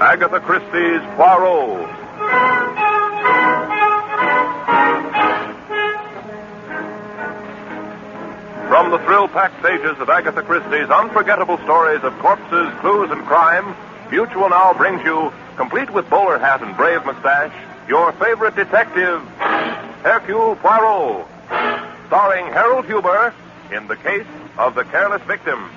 Agatha Christie's Poirot. From the thrill-packed pages of Agatha Christie's unforgettable stories of corpses, clues, and crime, Mutual now brings you, complete with bowler hat and brave mustache, your favorite detective, Hercule Poirot, starring Harold Huber in The Case of the Careless Victim.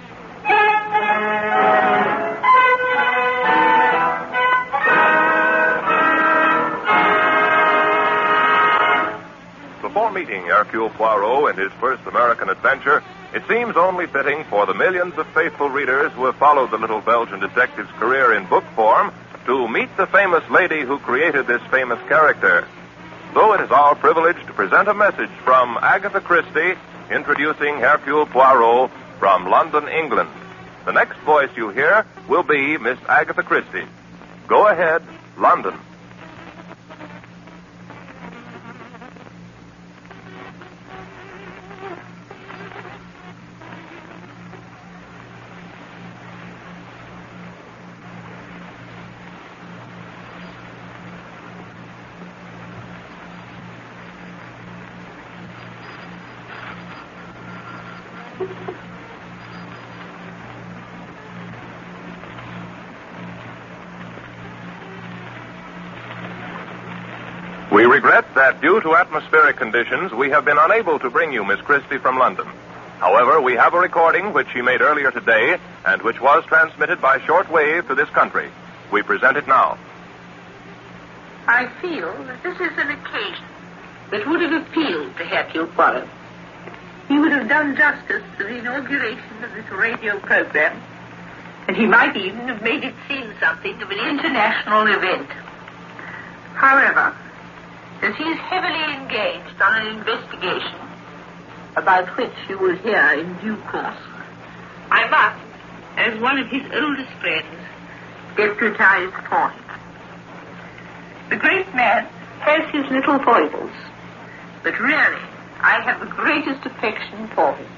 Before meeting Hercule Poirot in his first American adventure, it seems only fitting for the millions of faithful readers who have followed the little Belgian detective's career in book form to meet the famous lady who created this famous character. So it is our privilege to present a message from Agatha Christie introducing Hercule Poirot from London, England. The next voice you hear will be Miss Agatha Christie. Go ahead, London. We regret that due to atmospheric conditions, we have been unable to bring you Miss Christie from London. However, we have a recording which she made earlier today and which was transmitted by shortwave to this country. We present it now. I feel that this is an occasion that would have appealed to Hercule Poirot. He would have done justice to the inauguration of this radio program, and he might even have made it seem something of an international event. However, as he is heavily engaged on an investigation about which you will hear in due course, I must, as one of his oldest friends, deputize for him. The great man has his little foibles, but really, I have the greatest affection for him,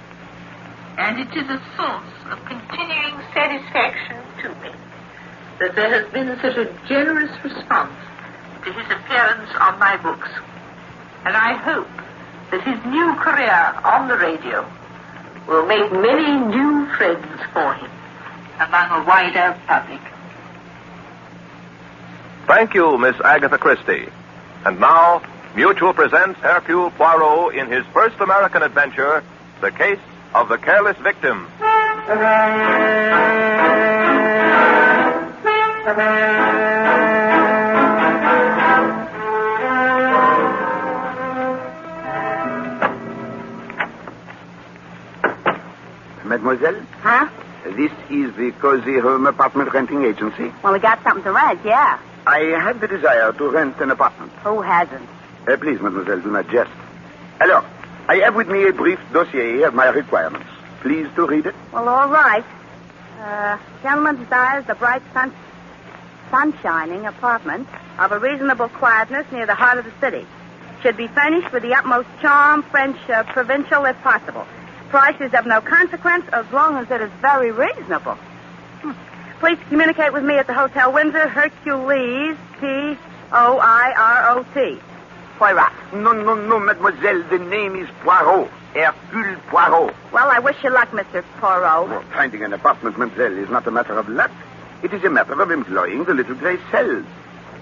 and it is a source of continuing satisfaction to me that there has been such a generous response to his appearance on my books, and I hope that his new career on the radio will make many new friends for him among a wider public. Thank you, Miss Agatha Christie. And now, Mutual presents Hercule Poirot in his first American adventure, The Case of the Careless Victim. Mademoiselle? Huh? This is the Cozy Home Apartment Renting Agency. Well, we got something to rent, yeah. I have the desire to rent an apartment. Who hasn't? Please, mademoiselle, do not jest. Alors, I have with me a brief dossier of my requirements. Please to read it. Well, all right. Gentleman desires a bright sunshining apartment of a reasonable quietness near the heart of the city. Should be furnished with the utmost charm, French provincial if possible. Price is of no consequence as long as it is very reasonable. Please communicate with me at the Hotel Windsor, Hercules, Poirot. Poirot. No, mademoiselle. The name is Poirot. Hercule Poirot. Well, I wish you luck, Mr. Poirot. Well, finding an apartment, mademoiselle, is not a matter of luck. It is a matter of employing the little gray cells.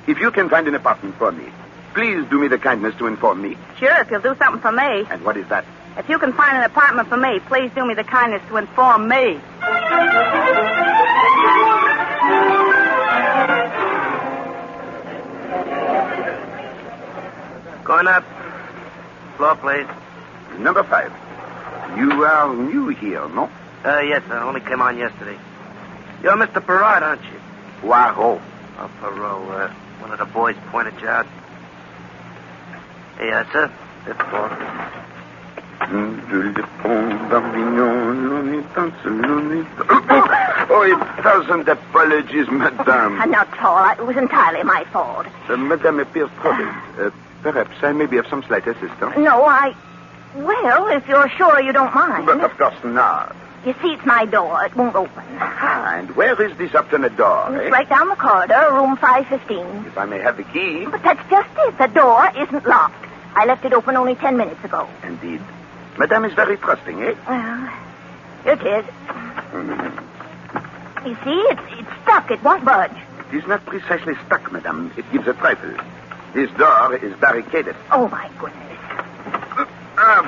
If you can find an apartment for me, please do me the kindness to inform me. Sure, if you'll do something for me. And what is that? If you can find an apartment for me, please do me the kindness to inform me. Going up. Floor, please. Number 5. You are new here, no? Yes, I only came on yesterday. You're Mr. Poirot, aren't you? Poirot. Oh, Poirot. One of the boys pointed you out. Hey, sir. Fifth floor. Oh, a thousand apologies, madame. Not at all. It was entirely my fault. Madame appears troubled. Perhaps I may be of some slight assistance. No, Well, if you're sure you don't mind. But of course not. You see, it's my door. It won't open. Aha, and where is this alternate door, It's right down the corridor, room 515. If I may have the key. But that's just it. The door isn't locked. I left it open only 10 minutes ago. Indeed. Madame is very trusting, eh? Well, it is. You see, it's stuck. It won't budge. It is not precisely stuck, madame. It gives a trifle. This door is barricaded. Oh, my goodness.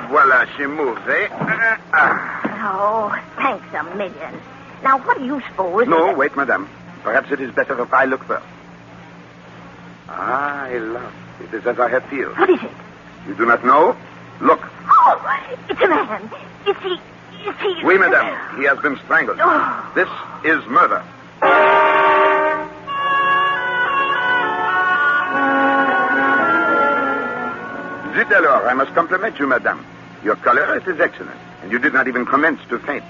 Voila, she moves, eh? Oh, thanks a million. Now, what do you suppose? No, wait, madame. Perhaps it is better if I look first. Hélas. It is as I had feared. What is it? You do not know? Look. Oh, it's a man. Is he... Oui, madame. He has been strangled. Oh. This is murder. Zit alors, I must compliment you, madame. Your color, it is excellent, and you did not even commence to faint.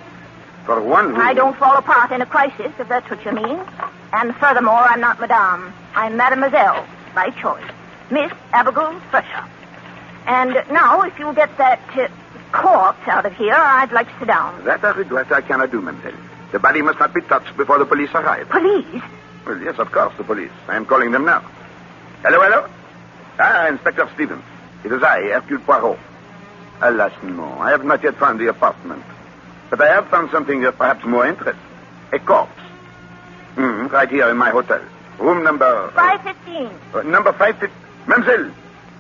For one who... I don't fall apart in a crisis, if that's what you mean. And furthermore, I'm not madame. I'm mademoiselle, by choice. Miss Abigail Fresher. And now, if you'll get that corpse out of here, I'd like to sit down. That I regret I cannot do, mademoiselle. The body must not be touched before the police arrive. Police? Well, yes, of course, the police. I am calling them now. Hello? Inspector Stevens. It is I, Hercule Poirot. Alas, no. I have not yet found the apartment. But I have found something of perhaps more interest. A corpse. Right here in my hotel. Room number... 515. Number 515. Mademoiselle,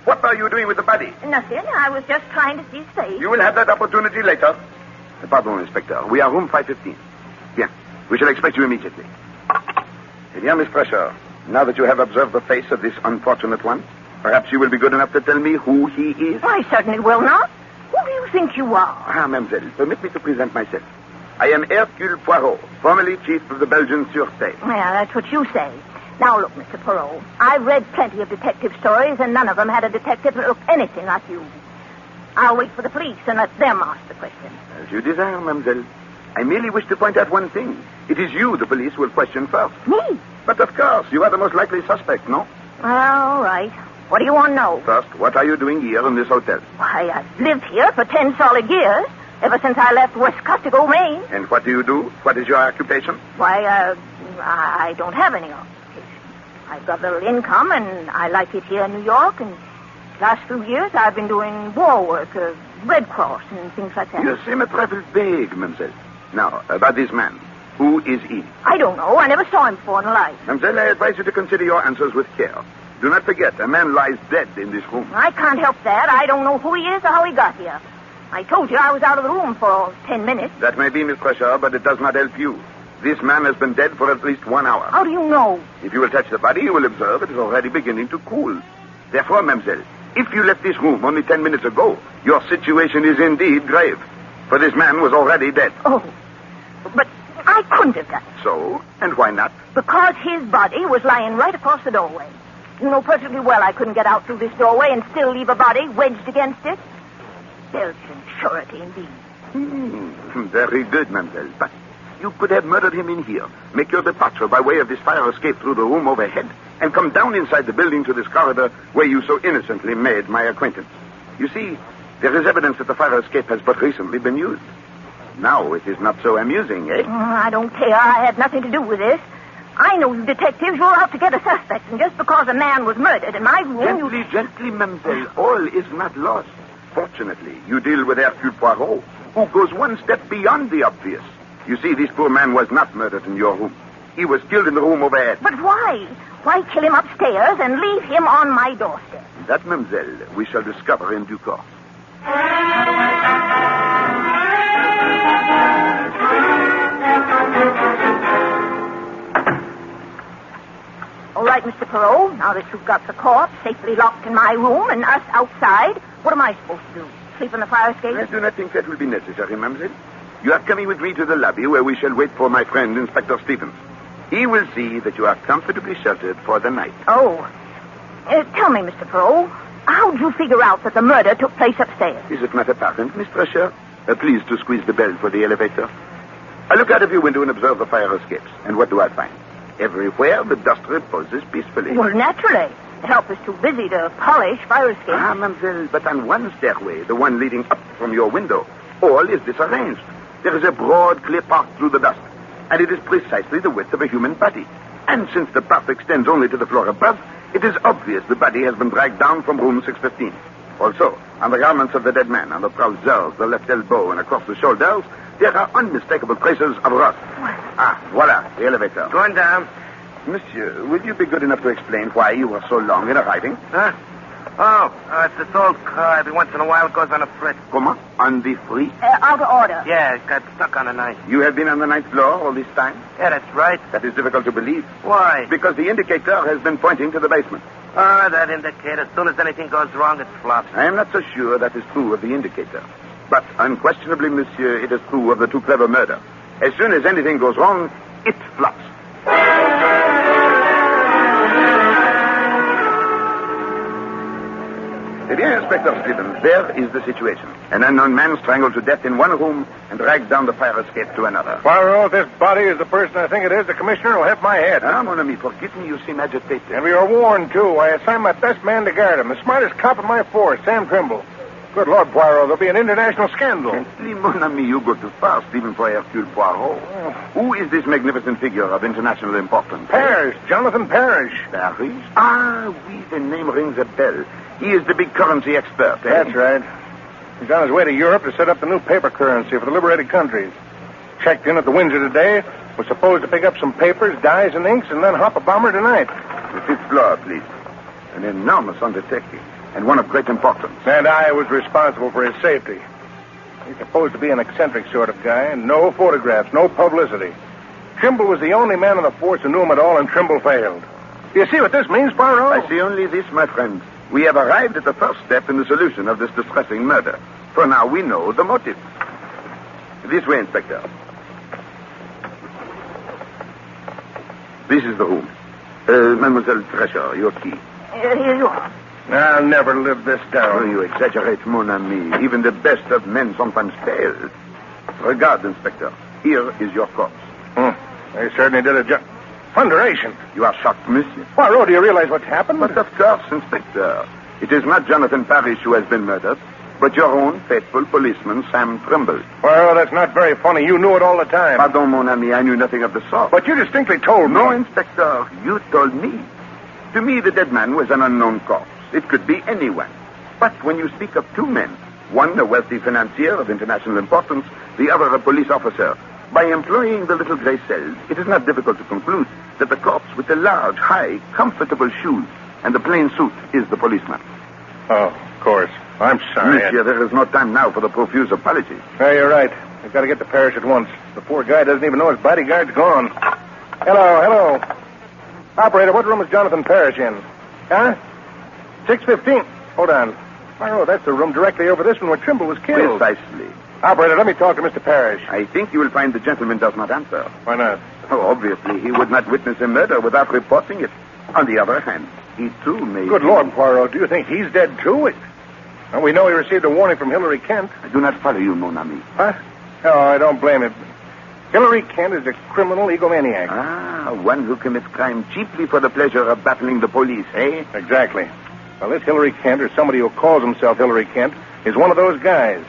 what are you doing with the body? Nothing. I was just trying to see his face. You will have that opportunity later. Pardon, Inspector. We are room 515. Bien. We shall expect you immediately. Eh bien, Miss Fresher, now that you have observed the face of this unfortunate one, perhaps you will be good enough to tell me who he is? I certainly will not. Who do you think you are? Mademoiselle, permit me to present myself. I am Hercule Poirot, formerly chief of the Belgian Sûreté. Well, that's what you say. Now, look, Mr. Poirot, I've read plenty of detective stories, and none of them had a detective that looked anything like you. I'll wait for the police and let them ask the question. As you desire, mademoiselle. I merely wish to point out one thing. It is you the police will question first. Me? But of course, you are the most likely suspect, no? All right. What do you want to know? First, what are you doing here in this hotel? Why, I've lived here for 10 solid years, ever since I left West Costigo, Maine. And what do you do? What is your occupation? Why, I don't have any occupation. I've got a little income, and I like it here in New York, and last few years I've been doing war work, Red Cross, and things like that. You seem a trifle vague, mademoiselle. Now, about this man. Who is he? I don't know. I never saw him before in life. Mademoiselle, I advise you to consider your answers with care. Do not forget, a man lies dead in this room. I can't help that. I don't know who he is or how he got here. I told you I was out of the room for 10 minutes. That may be, Miss Fresher, but it does not help you. This man has been dead for at least 1 hour. How do you know? If you will touch the body, you will observe it is already beginning to cool. Therefore, mademoiselle, if you left this room only 10 minutes ago, your situation is indeed grave. For this man was already dead. Oh, but I couldn't have done it. So? And why not? Because his body was lying right across the doorway. You know perfectly well I couldn't get out through this doorway and still leave a body wedged against it. Belgian surety, indeed. Very good, mademoiselle. But you could have murdered him in here, make your departure by way of this fire escape through the room overhead, and come down inside the building to this corridor where you so innocently made my acquaintance. You see, there is evidence that the fire escape has but recently been used. Now it is not so amusing, eh? I don't care. I had nothing to do with this. I know you detectives, you're out to get a suspect, and just because a man was murdered in my room... Gently, mademoiselle. All is not lost. Fortunately, you deal with Hercule Poirot, who goes one step beyond the obvious. You see, this poor man was not murdered in your room. He was killed in the room overhead. But why? Why kill him upstairs and leave him on my doorstep? That, mademoiselle, we shall discover in due course. All right, Mr. Poirot, now that you've got the corpse safely locked in my room and us outside, what am I supposed to do? Sleep in the fire escape? I do not think that will be necessary, mademoiselle. You are coming with me to the lobby where we shall wait for my friend, Inspector Stevens. He will see that you are comfortably sheltered for the night. Oh. Tell me, Mr. Poirot, how did you figure out that the murder took place upstairs? Is it not apparent, Miss Fresher? Please to squeeze the bell for the elevator. I look out of your window and observe the fire escapes. And what do I find? Everywhere the dust reposes peacefully. Well, naturally. help is too busy to polish fire escapes. Ah, mademoiselle, but on one stairway, the one leading up from your window, all is disarranged. There is a broad, clear path through the dust, and it is precisely the width of a human body. And since the path extends only to the floor above, it is obvious the body has been dragged down from room 615. Also, on the garments of the dead man, on the trousers, the left elbow, and across the shoulders, there are unmistakable traces of rust. Ah, voila, the elevator. Going down. Monsieur, will you be good enough to explain why you were so long in arriving? Huh? Oh, it's this old car. Every once in a while it goes on a fritz. Comment? On the free? Out of order. Yeah, it got stuck on the ninth. You have been on the 9th floor all this time? Yeah, that's right. That is difficult to believe. Why? Because the indicator has been pointing to the basement. That indicator. As soon as anything goes wrong, it flops. I am not so sure that is true of the indicator. But unquestionably, monsieur, it is true of the too clever murder. As soon as anything goes wrong, it flops. Eh bien, Inspector Stevens, there is the situation. An unknown man strangled to death in one room and dragged down the fire escape to another. Poirot, if this body is the person I think it is, the commissioner will have my head. Ah, mon ami, forgive me, you seem agitated. And we were warned, too. I assigned my best man to guard him, the smartest cop in my force, Sam Trimble. Good Lord, Poirot, there'll be an international scandal. Gently, mon ami, you go too fast, even for Hercule Poirot. Who is this magnificent figure of international importance? Parrish, Jonathan Parrish. Parrish? Ah, oui, the name rings a bell. He is the big currency expert, eh? That's right. He's on his way to Europe to set up the new paper currency for the liberated countries. Checked in at the Windsor today. Was supposed to pick up some papers, dyes, and inks, and then hop a bomber tonight. The 5th floor, please. An enormous undertaking, and one of great importance. And I was responsible for his safety. He's supposed to be an eccentric sort of guy, and no photographs, no publicity. Trimble was the only man in the force who knew him at all, and Trimble failed. Do you see what this means, Poirot? I see only this, my friend. We have arrived at the first step in the solution of this distressing murder. For now, we know the motive. This way, Inspector. This is the room. Mademoiselle Thresher, your key. Here you are. I'll never live this down. Oh, you exaggerate, mon ami. Even the best of men sometimes fail. Regard, Inspector. Here is your corpse. They certainly did a job. Thunderation. You are shocked, monsieur. Poirot, do you realize what's happened? But of course, Inspector. It is not Jonathan Parrish who has been murdered, but your own faithful policeman, Sam Trimble. Well, that's not very funny. You knew it all the time. Pardon, mon ami, I knew nothing of the sort. But you distinctly told me. No, Inspector, you told me. To me, the dead man was an unknown corpse. It could be anyone. But when you speak of two men, one a wealthy financier of international importance, the other a police officer, by employing the little gray cells, it is not difficult to conclude that the corpse with the large, high, comfortable shoes and the plain suit is the policeman. Oh, of course. I'm sorry. Monsieur, there is no time now for the profuse apologies. Yeah, you're right. We've got to get to Parrish at once. The poor guy doesn't even know his bodyguard's gone. Hello. Operator, what room is Jonathan Parrish in? Huh? 615. Hold on. Oh, that's the room directly over this one where Trimble was killed. Precisely. Operator, let me talk to Mr. Parrish. I think you will find the gentleman does not answer. Why not? Oh, obviously, he would not witness a murder without reporting it. On the other hand, he too may... Good Lord, Poirot, do you think he's dead too? Well, we know he received a warning from Hillary Kent. I do not follow you, mon ami. Huh? No, I don't blame him. Hillary Kent is a criminal egomaniac. Ah, one who commits crime chiefly for the pleasure of battling the police, eh? Exactly. Well, this Hillary Kent, or somebody who calls himself Hillary Kent, is one of those guys.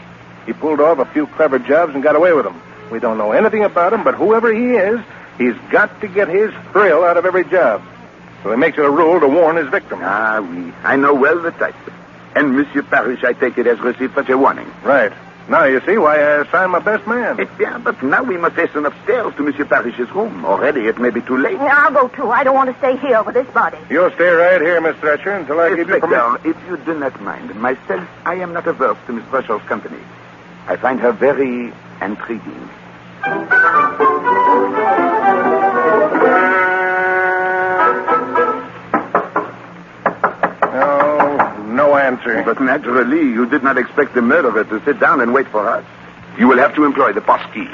He pulled off a few clever jobs and got away with them. We don't know anything about him, but whoever he is, he's got to get his thrill out of every job. So he makes it a rule to warn his victim. Ah, oui. I know well the type. And Monsieur Parrish, I take it, has received such a warning. Right. Now you see why I assigned my best man. Yeah, but now we must hasten upstairs to Monsieur Parrish's room. Already it may be too late. I'll go too. I don't want to stay here with this body. You'll stay right here, Miss Thresher, until I give you permission. Inspector, if you do not mind, myself, I am not averse to Miss Thresher's company. I find her very intriguing. No answer. But naturally, you did not expect the murderer to sit down and wait for us. You will have to employ the pass key.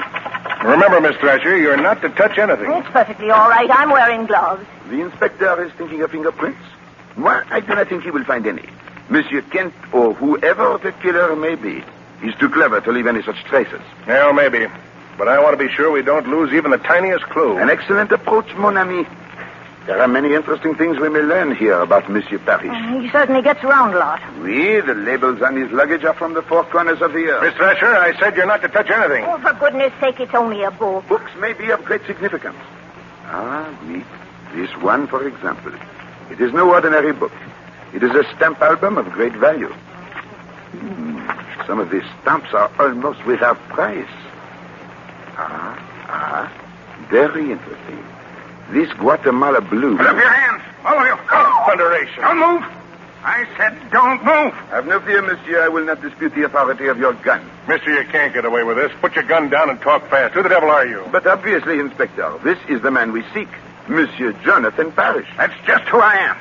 Remember, Miss Thresher, you're not to touch anything. It's perfectly all right. I'm wearing gloves. The inspector is thinking of fingerprints. Well, I do not think he will find any. Monsieur Kent, or whoever the killer may be, he's too clever to leave any such traces. Well, maybe. But I want to be sure we don't lose even the tiniest clue. An excellent approach, mon ami. There are many interesting things we may learn here about Monsieur Parrish. He certainly gets around a lot. Oui, the labels on his luggage are from the four corners of the earth. Miss Thrasher, I said you're not to touch anything. Oh, for goodness sake, it's only a book. Books may be of great significance. Ah, oui. This one, for example. It is no ordinary book. It is a stamp album of great value. Some of these stamps are almost without price. Very interesting. This Guatemala blue. Put up your hands, all of you. Thunderation. Don't move. I said don't move. Have no fear, monsieur. I will not dispute the authority of your gun. Mister, you can't get away with this. Put your gun down and talk fast. Who the devil are you? But obviously, Inspector, this is the man we seek. Monsieur Jonathan Parrish. That's just who I am.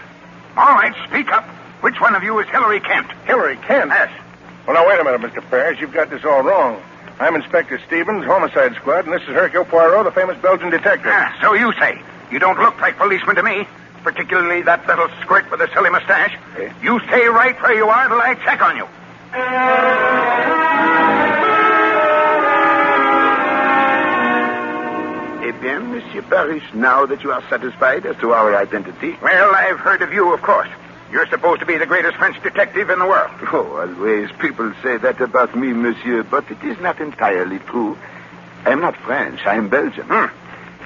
All right, speak up. Which one of you is Hillary Kent? Hillary Kent? Yes. Well, now, wait a minute, Mr. Parrish. You've got this all wrong. I'm Inspector Stevens, Homicide Squad, and this is Hercule Poirot, the famous Belgian detective. So you say. You don't look like policemen to me, particularly that little squirt with a silly mustache. Eh? You stay right where you are till I check on you. Eh bien, Monsieur Parrish, now that you are satisfied as to our identity... Well, I've heard of you, of course. You're supposed to be the greatest French detective in the world. Oh, always people say that about me, monsieur, but it is not entirely true. I am not French. I am Belgian.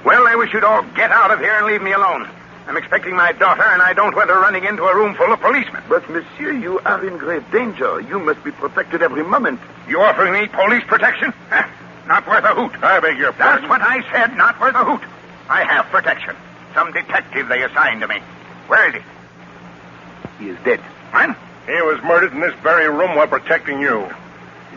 Well, I wish you'd all get out of here and leave me alone. I'm expecting my daughter, and I don't want her running into a room full of policemen. But, monsieur, you are in grave danger. You must be protected every moment. You offering me police protection? Not worth a hoot. I beg your pardon. That's what I said, not worth a hoot. I have protection. Some detective they assigned to me. Where is he? He is dead. What? He was murdered in this very room while protecting you.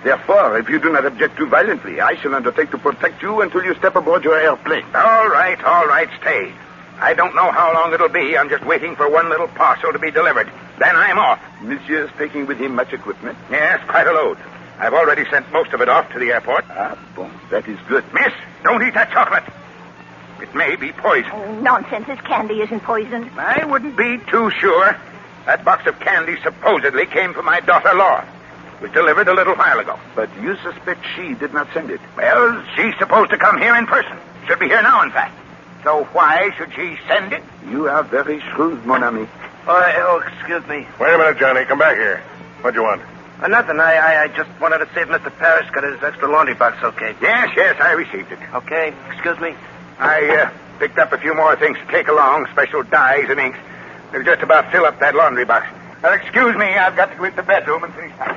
Therefore, if you do not object too violently, I shall undertake to protect you until you step aboard your airplane. All right, stay. I don't know how long it'll be. I'm just waiting for one little parcel to be delivered. Then I'm off. Monsieur is taking with him much equipment? Yes, quite a load. I've already sent most of it off to the airport. Ah, bon. That is good. Miss, don't eat that chocolate. It may be poison. Oh, nonsense. This candy isn't poisoned. I wouldn't be too sure. That box of candy supposedly came from my daughter, Laura. It was delivered a little while ago. But you suspect she did not send it? Well, she's supposed to come here in person. Should be here now, in fact. So why should she send it? You are very shrewd, mon ami. Oh, excuse me. Wait a minute, Johnny. Come back here. What'd you want? Nothing. I just wanted to see if Mr. Parrish got his extra laundry box okay. Yes, I received it. Okay. Excuse me. I picked up a few more things to take along, special dyes and inks. They'll just about fill up that laundry box. Excuse me, I've got to go to the bedroom and finish that.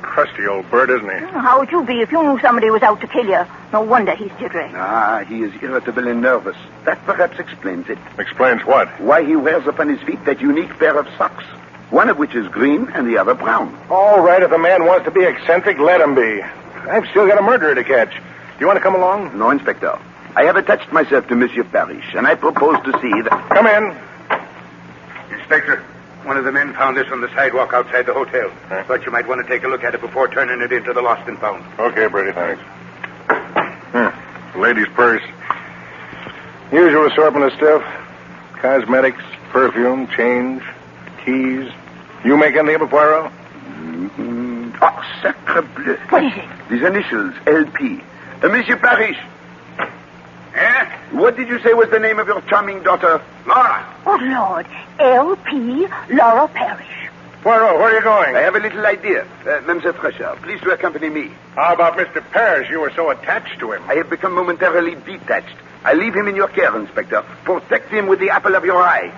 Crusty old bird, isn't he? How would you be if you knew somebody was out to kill you? No wonder he's jittery. Ah, he is irritable and nervous. That perhaps explains it. Explains what? Why he wears upon his feet that unique pair of socks. One of which is green and the other brown. All right, if the man wants to be eccentric, let him be. I've still got a murderer to catch. Do you want to come along? No, Inspector. I have attached myself to Monsieur Parrish, and I propose to see that... Come in. Inspector, one of the men found this on the sidewalk outside the hotel. Thought you might want to take a look at it before turning it into the lost and found. Okay, Brady, thanks. Lady's purse. Usual assortment of stuff. Cosmetics, perfume, change, keys. You make anything of it, Poirot? Oh, sacre bleu. What is it? These initials, LP. Monsieur Parrish. Eh? What did you say was the name of your charming daughter? Laura. Oh, Lord. L.P. Laura Parrish. Poirot, where are you going? I have a little idea. Mademoiselle Fresher, please to accompany me. How about Mr. Parrish? You were so attached to him. I have become momentarily detached. I leave him in your care, Inspector. Protect him with the apple of your eye.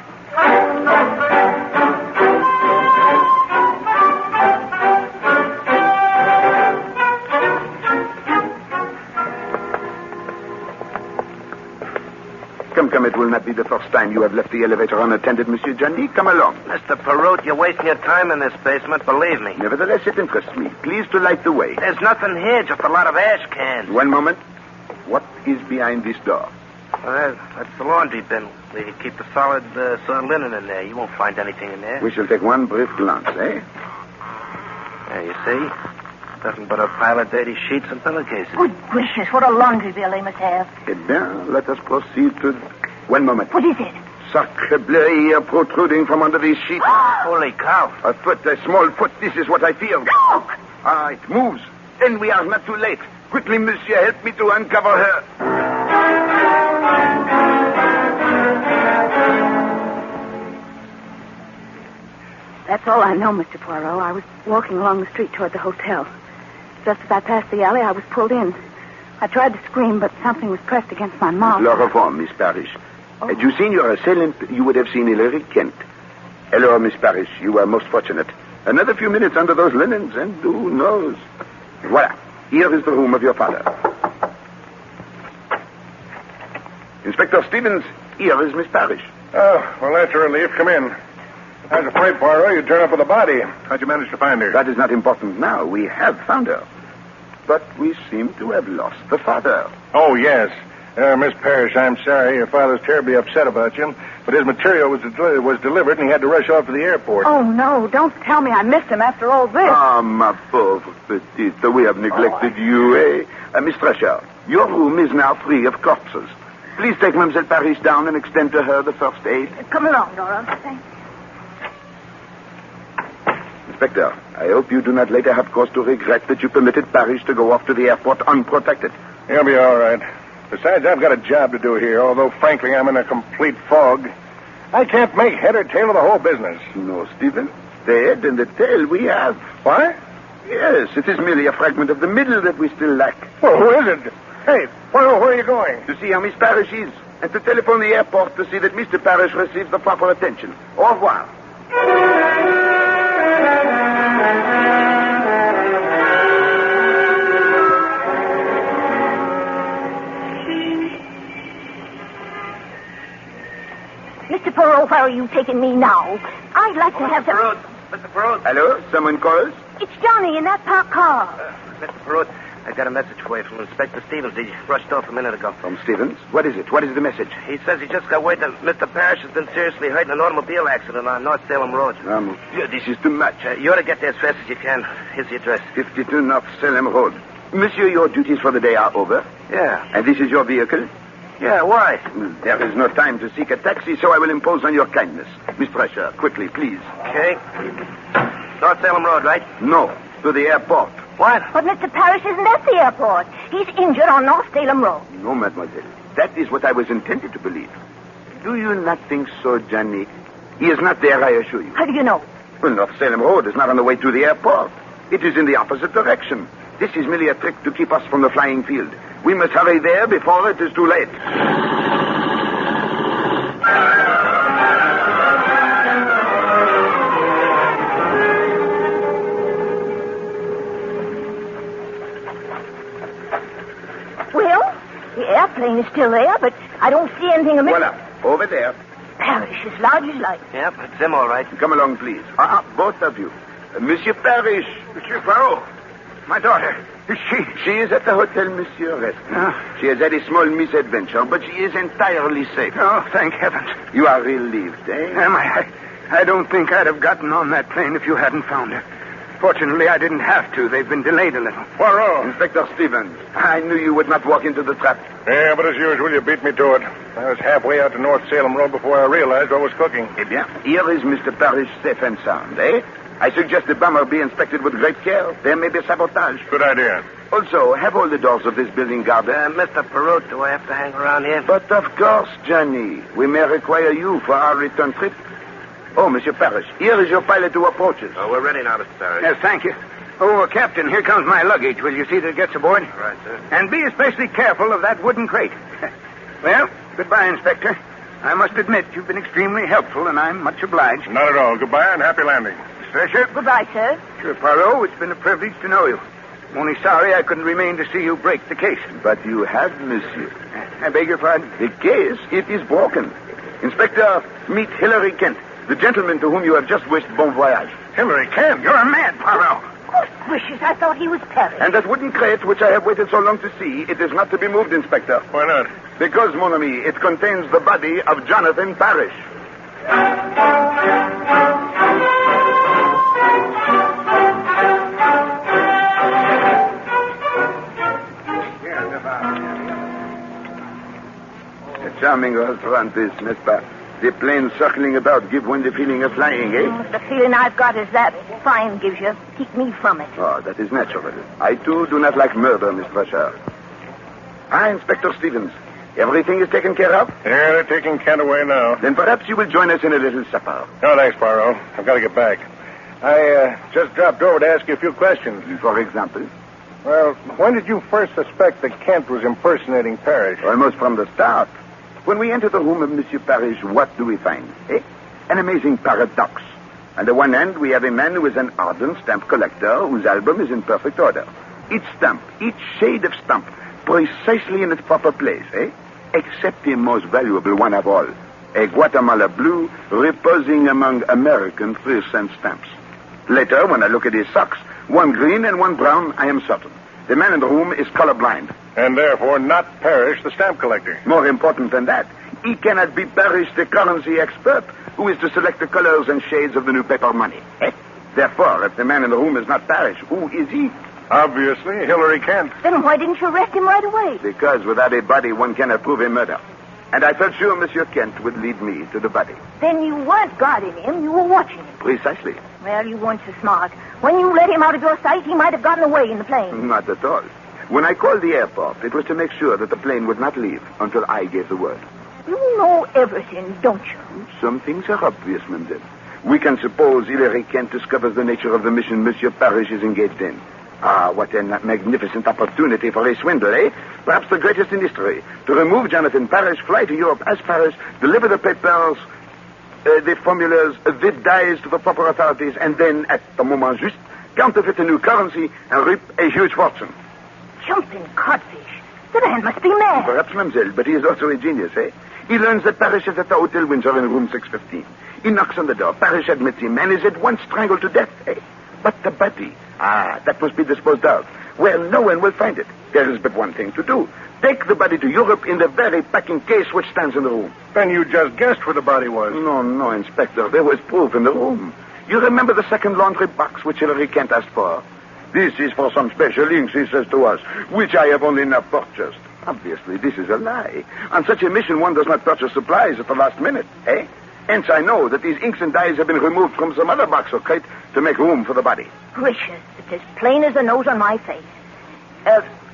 Come, it will not be the first time you have left the elevator unattended, Monsieur Jandy. Come along. Mr. Poirot, you're wasting your time in this basement, believe me. Nevertheless, it interests me. Please to light the way. There's nothing here, just a lot of ash cans. One moment. What is behind this door? Well, that's the laundry bin. We keep the solid linen in there. You won't find anything in there. We shall take one brief glance, eh? There, you see? Nothing but a pile of dirty sheets and pillowcases. Good gracious, what a laundry bill they must have. Eh bien, let us proceed to... One moment. What is it? Sacre bleu, here protruding from under these sheets. Holy cow. A foot, a small foot. This is what I feel. Look! Ah, it moves. Then we are not too late. Quickly, monsieur, help me to uncover her. That's all I know, Mr. Poirot. I was walking along the street toward the hotel. Just as I passed the alley, I was pulled in. I tried to scream, but something was pressed against my mouth. Chloroform, Miss Parrish. Had you seen your assailant, you would have seen Hilary Kent. Hello, Miss Parrish. You were most fortunate. Another few minutes under those linens, and who knows? Voila. Here is the room of your father. Inspector Stevens, here is Miss Parrish. Oh, well, that's a relief. Come in. I was afraid, Poirot, you'd turn up with a body. How'd you manage to find her? That is not important now. We have found her. But we seem to have lost the father. Oh, yes. Miss Parrish, I'm sorry. Your father's terribly upset about you. But his material was delivered, and he had to rush off to the airport. Oh, no. Don't tell me I missed him after all this. Ah, ma pauvre petite. We have neglected you, eh? Miss Thresher, your room is now free of corpses. Please take Mademoiselle Parrish down and extend to her the first aid. Come along, Dora. Thank you. Inspector, I hope you do not later have cause to regret that you permitted Parrish to go off to the airport unprotected. He'll be all right. Besides, I've got a job to do here, although, frankly, I'm in a complete fog. I can't make head or tail of the whole business. No, Stephen. The head and the tail we have. What? Yes, it is merely a fragment of the middle that we still lack. Well, who is it? Hey, where are you going? To see how Miss Parrish is, and to telephone the airport to see that Mr. Parrish receives the proper attention. Au revoir. Mr. Poirot, where are you taking me now? I'd like to have some... Mr. Poirot. Hello? Someone calls? It's Johnny in that parked car. Mr. Poirot, I got a message for you from Inspector Stevens. He rushed off a minute ago. From Stevens? What is it? What is the message? He says he just got word that Mr. Parrish has been seriously hurt in an automobile accident on North Salem Road. This is too much. You ought to get there as fast as you can. Here's the address. 52 North Salem Road. Monsieur, your duties for the day are over. Yeah. And this is your vehicle? Yeah, why? There is no time to seek a taxi, so I will impose on your kindness. Miss Thresher, quickly, please. Okay. North Salem Road, right? No, to the airport. What? But Mr. Parrish isn't at the airport. He's injured on North Salem Road. No, mademoiselle. That is what I was intended to believe. Do you not think so, Johnny? He is not there, I assure you. How do you know? Well, North Salem Road is not on the way to the airport. It is in the opposite direction. This is merely a trick to keep us from the flying field. We must hurry there before it is too late. Well, the airplane is still there, but I don't see anything amiss. Voila, over there. Parrish, as large as life. Yep, it's him all right. Come along, please. Both of you. Monsieur Parrish. Monsieur Poirot, my daughter, is she? She is at the hotel, Monsieur Reston. She has had a small misadventure, but she is entirely safe. Oh, thank heavens. You are relieved, eh? Am I? I don't think I'd have gotten on that plane if you hadn't found her. Fortunately, I didn't have to. They've been delayed a little. Poirot. Inspector Stevens, I knew you would not walk into the trap. Yeah, but as usual, you beat me to it. I was halfway out to North Salem Road before I realized what was cooking. Eh bien, here is Mr. Parrish safe and sound, eh? I suggest the bomber be inspected with great care. There may be sabotage. Good idea. Also, have all the doors of this building guarded. Mr. Poirot, do I have to hang around here? But of course, Johnny. We may require you for our return trip. Oh, Monsieur Parrish, here is your pilot who approaches. Oh, we're ready now, Mr. Parrish. Yes, thank you. Oh, Captain, here comes my luggage. Will you see that it gets aboard? All right, sir. And be especially careful of that wooden crate. Well, goodbye, Inspector. I must admit you've been extremely helpful, and I'm much obliged. Not at all. Goodbye and happy landing. Thresher? Goodbye, sir. Sure, Poirot, it's been a privilege to know you. I'm only sorry I couldn't remain to see you break the case. But you have, Monsieur. I beg your pardon? The case, it is broken. Inspector, meet Hilary Kent, the gentleman to whom you have just wished bon voyage. Hilary Kent. You're a mad, Poirot. Good gracious, I thought he was Parrish. And that wooden crate, which I have waited so long to see, it is not to be moved, Inspector. Why not? Because, mon ami, it contains the body of Jonathan Parrish. A charming restaurant this, n'est-ce pas? The planes circling about give one the feeling of flying, eh? The feeling I've got is that flying gives you. Keep me from it. Oh, that is natural. I, too, do not like murder, Miss Thresher. Inspector Stevens. Everything is taken care of? Yeah, they're taking Kent away now. Then perhaps you will join us in a little supper. No, thanks, Poirot. I've got to get back. I just dropped over to ask you a few questions. For example? Well, when did you first suspect that Kent was impersonating Parrish? Almost from the start. When we enter the room of Monsieur Parrish, what do we find? An amazing paradox. On the one hand, we have a man who is an ardent stamp collector whose album is in perfect order. Each stamp, each shade of stamp, precisely in its proper place, except the most valuable one of all, a Guatemala blue reposing among American 3-cent stamps. Later, when I look at his socks, one green and one brown, I am certain. The man in the room is colorblind. And therefore not Parrish, the stamp collector. More important than that, he cannot be Parrish, the currency expert, who is to select the colors and shades of the new paper money. Therefore, if the man in the room is not Parrish, who is he? Obviously, Hillary Kent. Then why didn't you arrest him right away? Because without a body, one cannot prove a murder. And I felt sure Monsieur Kent would lead me to the body. Then you weren't guarding him, you were watching him. Precisely. Well, you weren't so smart. When you let him out of your sight, he might have gotten away in the plane. Not at all. When I called the airport, it was to make sure that the plane would not leave until I gave the word. You know everything, don't you? Some things are obvious, mademoiselle. We can suppose Hillary Kent discovers the nature of the mission Monsieur Parrish is engaged in. Ah, what a magnificent opportunity for a swindle, Perhaps the greatest in history. To remove Jonathan Parrish, fly to Europe as Parrish, deliver the papers, the formulas, the dies to the proper authorities, and then, at the moment juste, counterfeit a new currency and reap a huge fortune. Jumping codfish. The man must be mad. Perhaps, mademoiselle, but he is also a genius, He learns that Parrish is at the Hotel Windsor in room 615. He knocks on the door. Parrish admits him and is at once strangled to death, But the body, that must be disposed of, where no one will find it. There is but one thing to do. Take the body to Europe in the very packing case which stands in the room. Then you just guessed where the body was. No, Inspector. There was proof in the room. You remember the second laundry box which Hillary Kent asked for? This is for some special inks, he says to us, which I have only now purchased. Obviously, this is a lie. On such a mission, one does not purchase supplies at the last minute, Hence, I know that these inks and dyes have been removed from some other box or crate to make room for the body. Gracious, it's as plain as the nose on my face.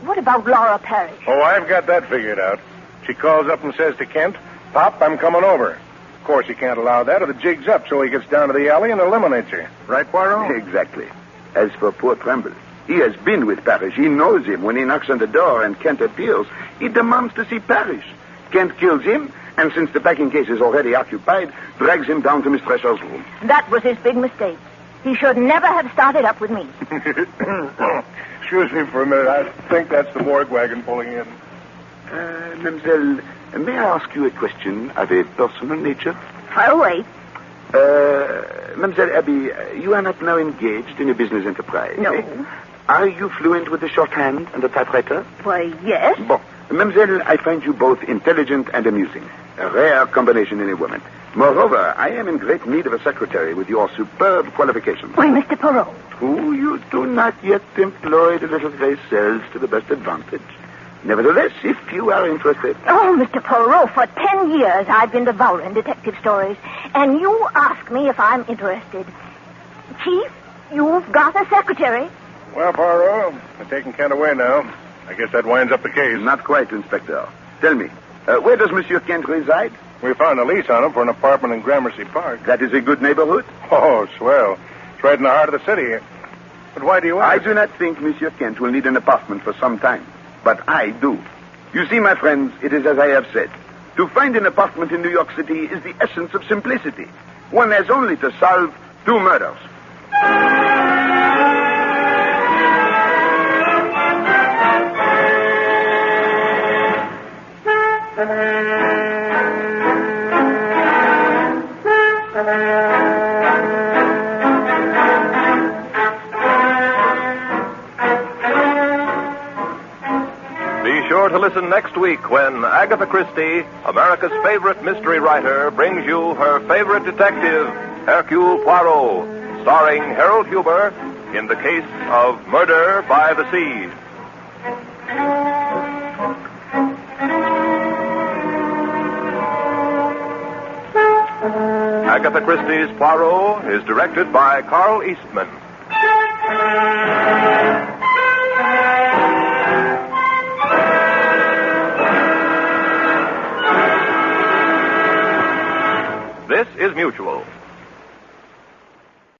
What about Laura Parrish? Oh, I've got that figured out. She calls up and says to Kent, "Pop, I'm coming over." Of course, he can't allow that or the jig's up, so he gets down to the alley and eliminates her. Right, Poirot? Exactly. As for poor Tremble, he has been with Parrish. He knows him. When he knocks on the door and Kent appears, he demands to see Parrish. Kent kills him, and since the packing case is already occupied, drags him down to Miss Thresher's room. That was his big mistake. He should never have started up with me. Excuse me for a minute. I think that's the morgue wagon pulling in. Mademoiselle, may I ask you a question of a personal nature? Fire away. Mademoiselle Abby, you are not now engaged in a business enterprise, No. Are you fluent with the shorthand and the typewriter? Why, yes. Bon. Mademoiselle, I find you both intelligent and amusing. A rare combination in a woman. Moreover, I am in great need of a secretary with your superb qualifications. Why, Mr. Poirot. Who you do not yet employ the little gray cells to the best advantage. Nevertheless, if you are interested... Oh, Mr. Poirot, for 10 years I've been devouring detective stories, and you ask me if I'm interested. Chief, you've got a secretary. Well, Poirot, they're taking Kent away now. I guess that winds up the case. Not quite, Inspector. Tell me, where does Monsieur Kent reside? We found a lease on him for an apartment in Gramercy Park. That is a good neighborhood? Oh, swell. It's right in the heart of the city. But why do you ask? I do not think Monsieur Kent will need an apartment for some time. But I do. You see, my friends, it is as I have said. To find an apartment in New York City is the essence of simplicity. One has only to solve 2 murders. Be sure to listen next week when Agatha Christie, America's favorite mystery writer, brings you her favorite detective, Hercule Poirot, starring Harold Huber in the case of Murder by the Sea. Agatha Christie's Poirot is directed by Carl Eastman. This is Mutual.